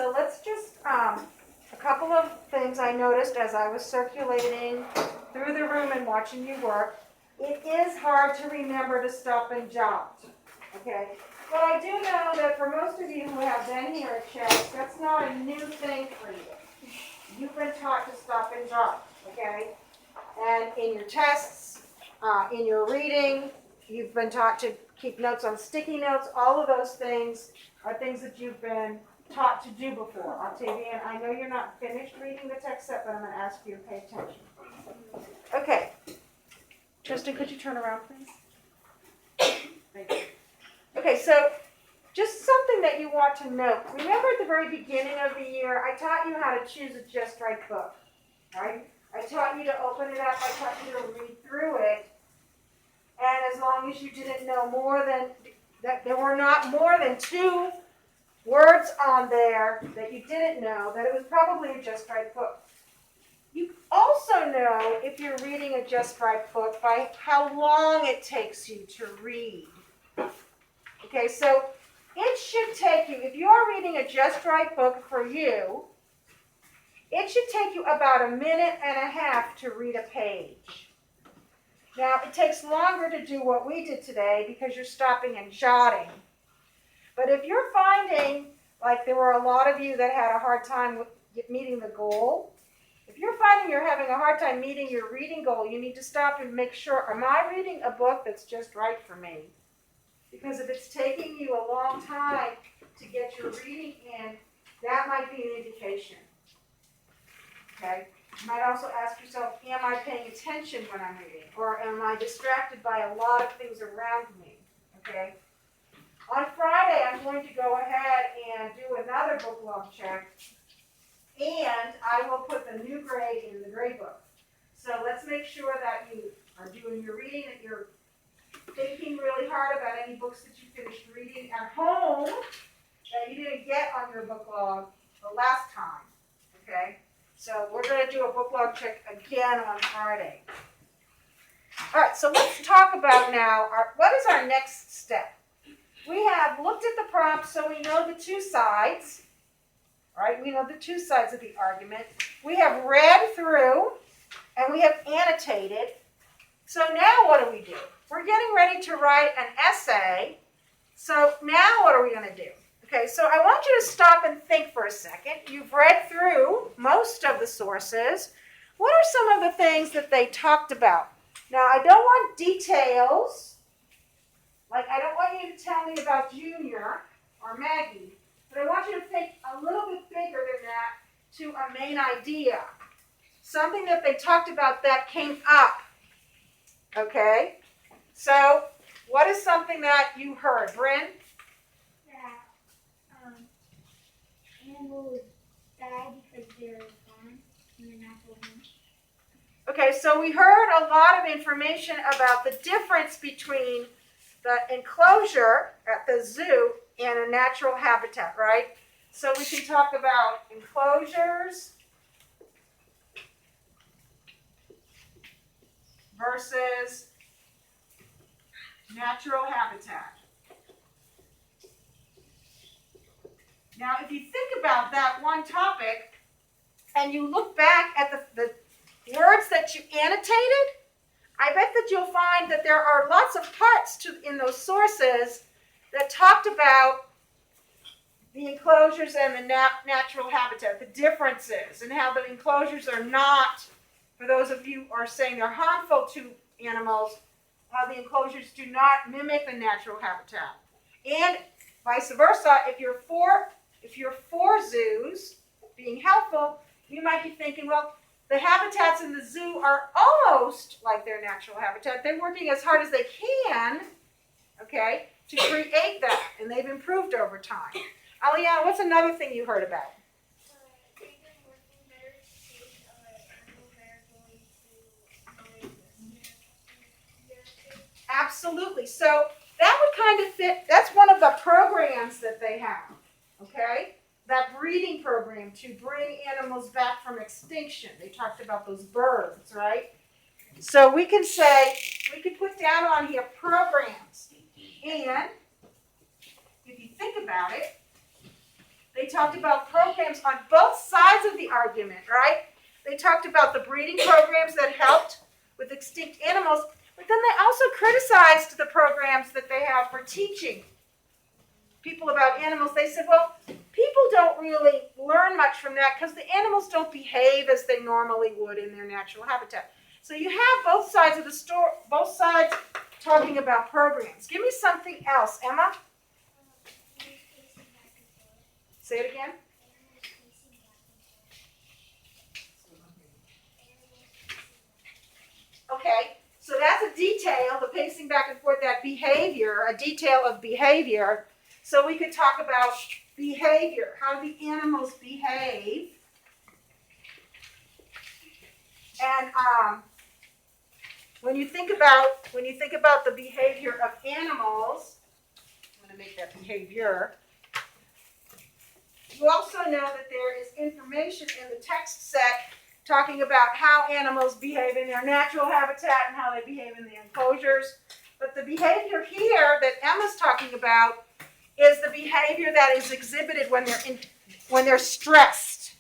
So let's just, a couple of things I noticed as I was circulating through the room and watching you work. It is hard to remember to stop and jot, okay? But I do know that for most of you who have been here at Chess, that's not a new thing for you. You've been taught to stop and jot, okay? And in your tests, in your reading, you've been taught to keep notes on sticky notes. All of those things are things that you've been taught to do before. Octavian, I know you're not finished reading the text set, but I'm going to ask you to pay attention. Okay. Tristan, could you turn around, please? Thank you. Okay, so just something that you want to note. Remember at the very beginning of the year, I taught you how to choose a just right book, right? I taught you to open it up. I taught you to read through it. And as long as you didn't know more than, that there were not more than 2 words on there that you didn't know, that it was probably a just right book. You also know if you're reading a just right book by how long it takes you to read. Okay, so it should take you, if you're reading a just right book for you, it should take you about 1.5 minutes to read a page. Now, it takes longer to do what we did today because you're stopping and jotting. But if you're finding, like there were a lot of you that had a hard time with meeting the goal, if you're finding you're having a hard time meeting your reading goal, you need to stop and make sure, am I reading a book that's just right for me? Because if it's taking you a long time to get your reading in, that might be an indication. Okay? You might also ask yourself, am I paying attention when I'm reading? Or am I distracted by a lot of things around me? Okay? On Friday, I'm going to go ahead and do another book log check. And I will put the new grade in the grade book. So let's make sure that you are doing your reading, that you're thinking really hard about any books that you finished reading at home that you didn't get on your book log the last time. Okay? So we're going to do a book log check again on Friday. All right, so let's talk about now, what is our next step? We have looked at the prompts, so we know the 2 sides. Right? We know the 2 sides of the argument. We have read through, and we have annotated. So now what do? We're getting ready to write an essay. So now what are we going to do? Okay, so I want you to stop and think for a second. You've read through most of the sources. What are some of the things that they talked about? Now, I don't want details. Like, I don't want you to tell me about Junior or Maggie. But I want you to think a little bit bigger than that to a main idea. Something that they talked about that came up. Okay? So, what is something that you heard? Bryn? That animals die because they're born in their natural home. Okay, so we heard a lot of information about the difference between the enclosure at the zoo and a natural habitat, right? So we can talk about enclosures versus natural habitat. Now, if you think about that one topic and you look back at the words that you annotated, I bet that you'll find that there are lots of parts in those sources that talked about the enclosures and the natural habitat, the differences, and how the enclosures are not, for those of you who are saying they're harmful to animals, how the enclosures do not mimic the natural habitat. And vice versa, if you're for zoos being helpful, you might be thinking, well, the habitats in the zoo are almost like their natural habitat. They're working as hard as they can, okay, to create that, and they've improved over time. Aliana, what's another thing you heard about? They've been working better to save animals that are going to Absolutely. So that would kind of fit, that's one of the programs that they have, okay? That breeding program to bring animals back from extinction. They talked about those birds, right? So we can say, we could put down on here programs. And if you think about it, they They talked about programs on both sides of the argument, right? They talked about the breeding programs that helped with extinct animals, but then they also criticized the programs that they have for teaching people about animals. They said, well, people don't really learn much from that because the animals don't behave as they normally would in their natural habitat. So you have both sides of the story, both sides talking about programs. Give me something else, Emma. Say it again. Okay, so that's a detail, the pacing back and forth, that behavior, a detail of behavior. So we could talk about behavior. How do the animals behave? And when you think about the behavior of animals, I'm going to make that behavior. You also know that there is information in the text set talking about how animals behave in their natural habitat and how they behave in the enclosures. But the behavior here that Emma's talking about is the behavior that is exhibited when they're stressed.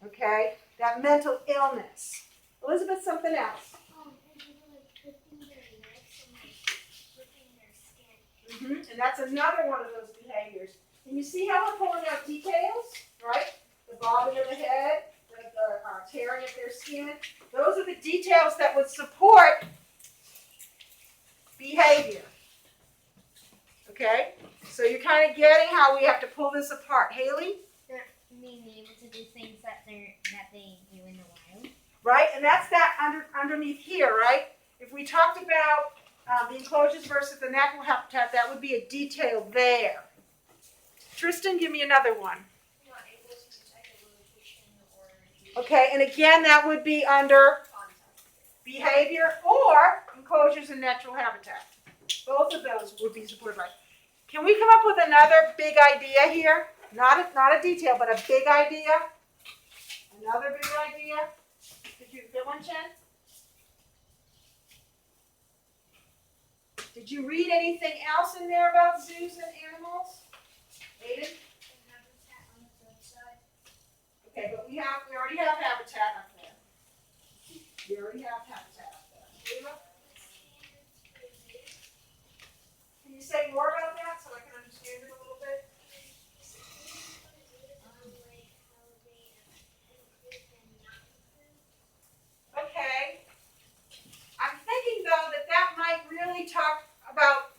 Okay? That mental illness. Elizabeth, something else. And they were like twisting their legs and like flipping their skin. And that's another one of those behaviors. And you see how we're pulling out details, right? The bobbing of the head, the tearing of their skin. Those are the details that would support behavior. Okay? So you're kind of getting how we have to pull this apart. Haley? They're being able to do things that they do in the wild. Right? And that's that underneath here, right? If we talked about the enclosures versus the natural habitat, that would be a detail there. Tristan, give me another one. Not able to detect a location or Okay, and again, that would be under behavior or enclosures and natural habitat. Both of those would be supported by. Can we come up with another big idea here? Not a detail, but a big idea. Another big idea. Did you get one, Chen? Did you read anything else in there about zoos and animals? Aiden? Habitat on the flip side. Okay, but we already have habitat up there. We already have habitat up there. Leela? Can you say more about that so I can understand it a little bit? Okay. I'm thinking though that might really talk about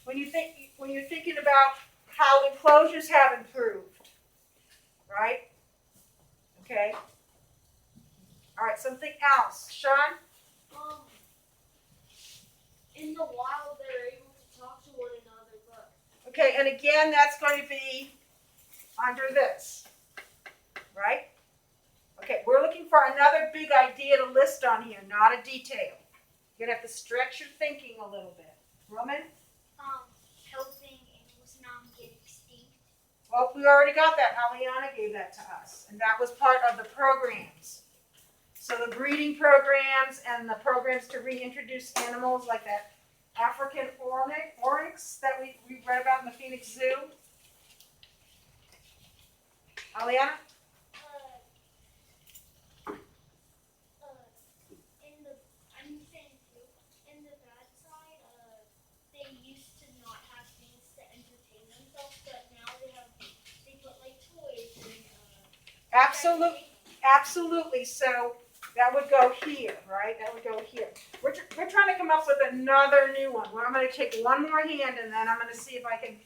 when you're thinking about how enclosures have improved, right? Okay. All right. Something else, Sean. in the wild they're able to talk to one another, but Okay, and again, that's going to be under this, right? Okay, we're looking for another big idea to list on here, not a detail. You're going to have to stretch your thinking a little bit. Roman? Helping animals not get extinct. Well, we already got that. Aliana gave that to us, and that was part of the programs. So the breeding programs and the programs to reintroduce animals like that African oryx that we read about in the Phoenix Zoo. Aliana? I'm saying too, in the bad side, they used to not have things to entertain themselves, but now they put like toys and Absolutely. So that would go here, right? That would go here. We're trying to come up with another new one. Well, I'm going to take one more hand, and then I'm going to see if I can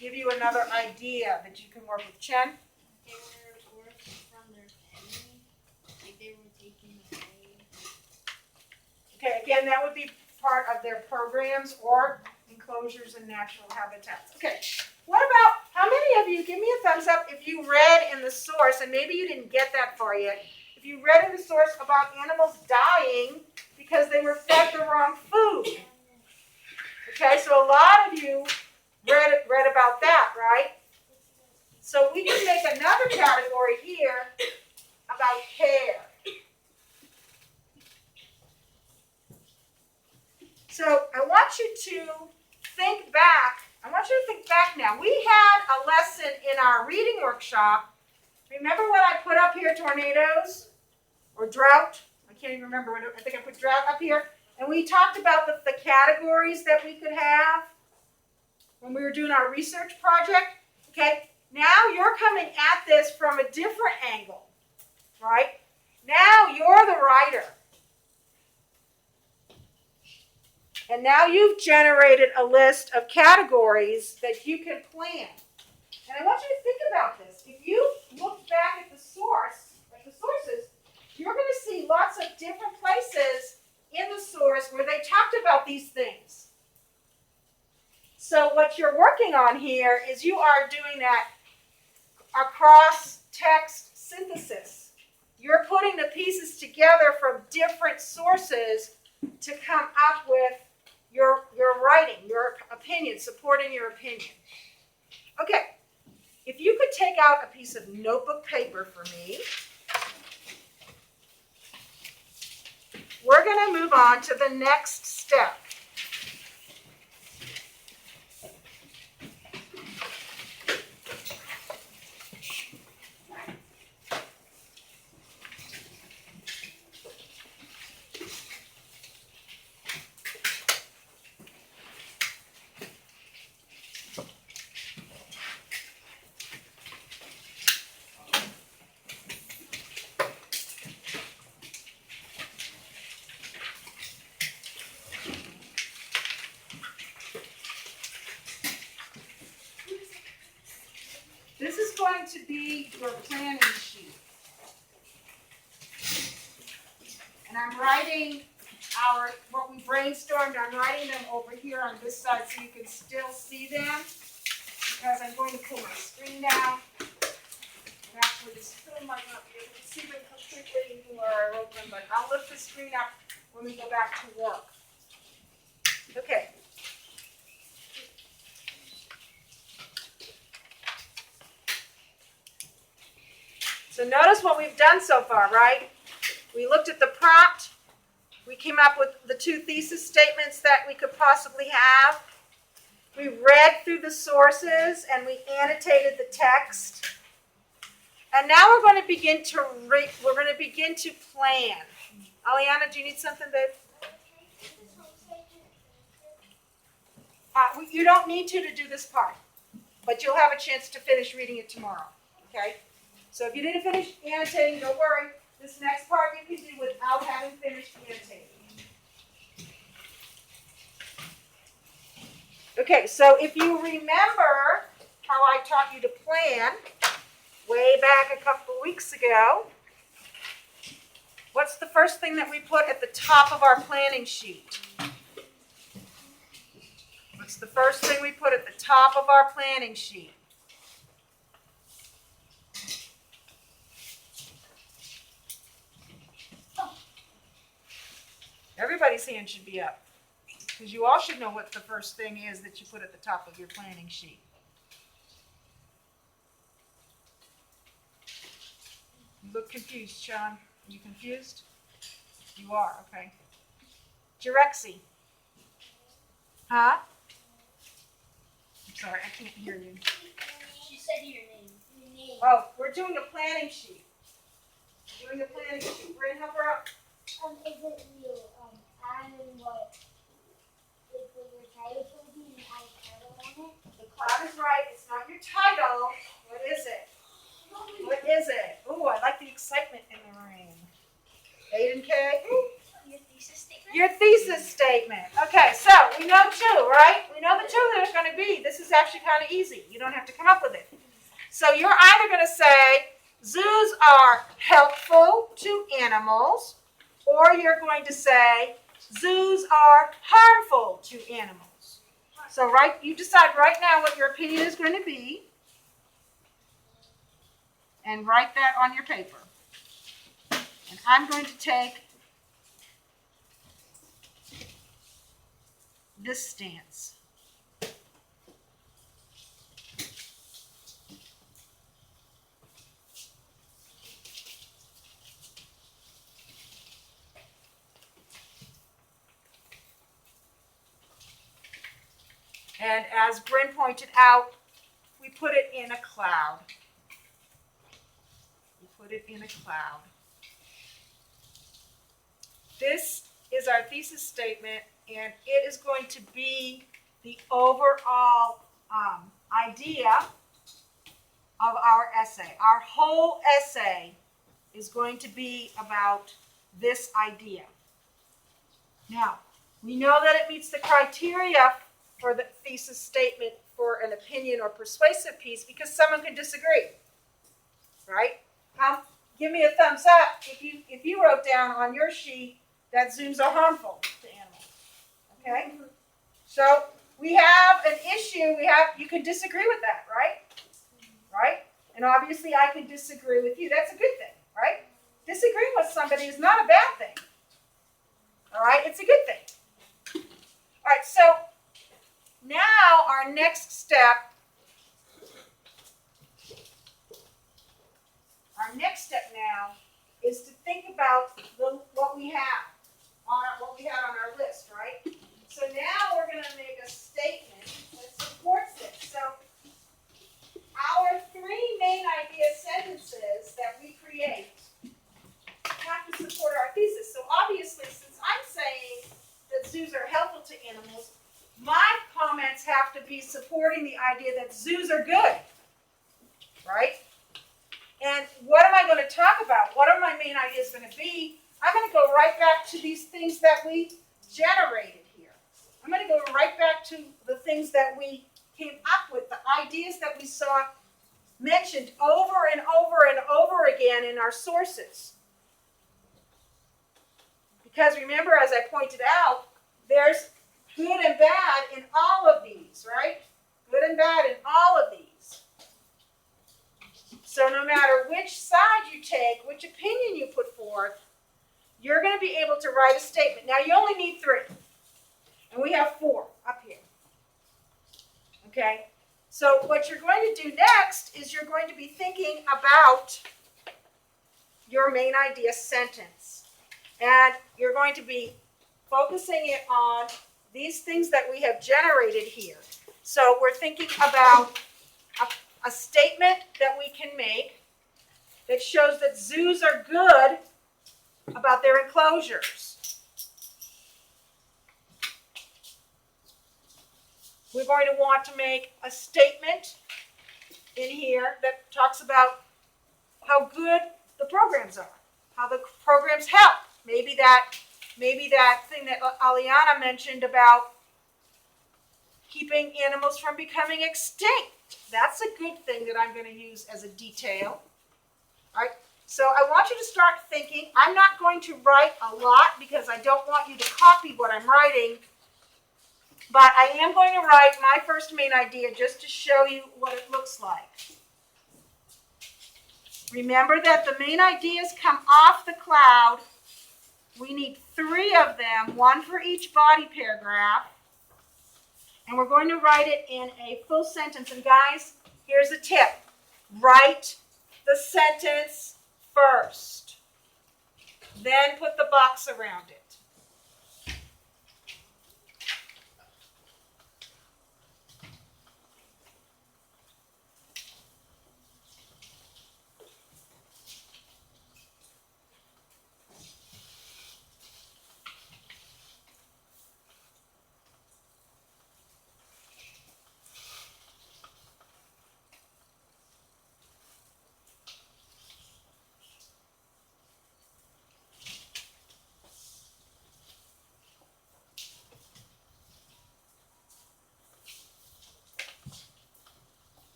give you another idea that you can work with. Chen? They were working from their family, like they were taken away. Okay, again, that would be part of their programs or enclosures and natural habitats. Okay, what about, how many of you, give me a thumbs up if you read in the source, and maybe you didn't get that far yet, if you read in the source about animals dying because they were fed the wrong food. Okay, so a lot of you read about that, right? So we can make another category here about care. So I want you to think back. I want you to think back now. We had a lesson in our reading workshop. Remember what I put up here, tornadoes or drought? I can't even remember. I think I put drought up here. And we talked about the categories that we could have when we were doing our research project. Okay, now you're coming at this from a different angle, right? Now you're the writer. And now you've generated a list of categories that you can plan. And I want you to think about this. If you look back at the sources, you're going to see lots of different places in the source where they talked about these things. So what you're working on here is you are doing that across text synthesis. You're putting the pieces together from different sources to come up with your writing, your opinion, supporting your opinion. Okay, if you could take out a piece of notebook paper for me. We're going to move on to the next step. This is going to be your planning sheet. And I'm writing what we brainstormed, I'm writing them over here on this side so you can still see them. Because I'm going to pull my screen down. And actually this film might not be able to see them completely where I wrote them, but I'll lift the screen up when we go back to work. Okay. So notice what we've done so far, right? We looked at the prompt. We came up with the 2 thesis statements that we could possibly have. We read through the sources and we annotated the text. And now we're going to begin to plan. Aliana, do you need something, babe? You don't need to do this part, but you'll have a chance to finish reading it tomorrow, okay? So if you didn't finish annotating, don't worry. This next part you can do without having finished annotating. Okay, so if you remember how I taught you to plan way back a couple weeks ago, what's the first thing that we put at the top of our planning sheet? What's the first thing we put at the top of our planning sheet? Everybody's hand should be up, because you all should know what the first thing is that you put at the top of your planning sheet. You look confused, Sean. Are you confused? You are, okay. Jerexy. Huh? I'm sorry, I can't hear you. She said your name. Oh, we're doing a planning sheet. Doing a planning sheet. Bryn, help her out. Is it you add in what your title should be and add a title on it? The cloud is right. It's not your title. What is it? What is it? Ooh, I like the excitement in the room. Aiden K? Your thesis statement? Your thesis statement. Okay, so we know 2, right? We know the 2 that it's going to be. This is actually kind of easy. You don't have to come up with it. So you're either going to say, zoos are helpful to animals, or you're going to say, zoos are harmful to animals. So you decide right now what your opinion is going to be, and write that on your paper. And I'm going to take this stance. And as Bryn pointed out, we put it in a cloud. We put it in a cloud. This is our thesis statement, and it is going to be the overall idea of our essay. Our whole essay is going to be about this idea. Now, we know that it meets the criteria for the thesis statement for an opinion or persuasive piece because someone can disagree, right? Give me a thumbs up if you wrote down on your sheet that zoos are harmful to animals, okay? So we have an issue. You can disagree with that, right? Right? And obviously I can disagree with you. That's a good thing, right? Disagreeing with somebody is not a bad thing. All right? It's a good thing. All right, so now our next step, now is to think about what we had on our list, right? So now we're going to make a statement that supports this. So our three main idea sentences that we create have to support our thesis. So obviously, since I'm saying that zoos are helpful to animals, my comments have to be supporting the idea that zoos are good, right? And what am I going to talk about? What are my main ideas going to be? I'm going to go right back to these things that we generated here. I'm going to go right back to the things that we came up with, the ideas that we saw mentioned over and over and over again in our sources. Because remember, as I pointed out, there's good and bad in all of these, right? Good and bad in all of these. So no matter which side you take, which opinion you put forth, you're going to be able to write a statement. Now, you only need 3. And we have 4 up here. Okay? So what you're going to do next is you're going to be thinking about your main idea sentence. And you're going to be focusing it on these things that we have generated here. So we're thinking about a statement that we can make that shows that zoos are good about their enclosures. We're going to want to make a statement in here that talks about how good the programs are, how the programs help. Maybe that thing that Aliana mentioned about keeping animals from becoming extinct. That's a good thing that I'm going to use as a detail. All right. So I want you to start thinking. I'm not going to write a lot because I don't want you to copy what I'm writing. But I am going to write my first main idea just to show you what it looks like. Remember that the main ideas come off the cloud. We need 3 of them, 1 for each body paragraph. And we're going to write it in a full sentence. And guys, here's a tip. Write the sentence first. Then put the box around it.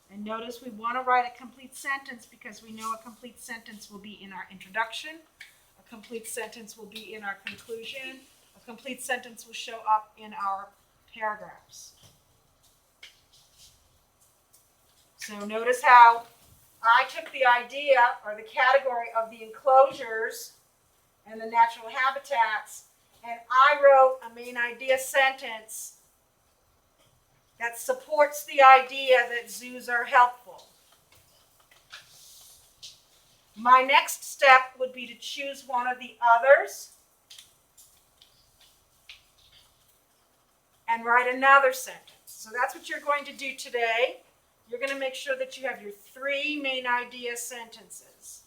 And notice we want to write a complete sentence because we know a complete sentence will be in our introduction, a complete sentence will be in our conclusion, a complete sentence will show up in our paragraphs. So notice how I took the idea or the category of the enclosures and the natural habitats, and I wrote a main idea sentence that supports the idea that zoos are helpful. My next step would be to choose one of the others and write another sentence. So that's what you're going to do today. You're going to make sure that you have your 3 main idea sentences.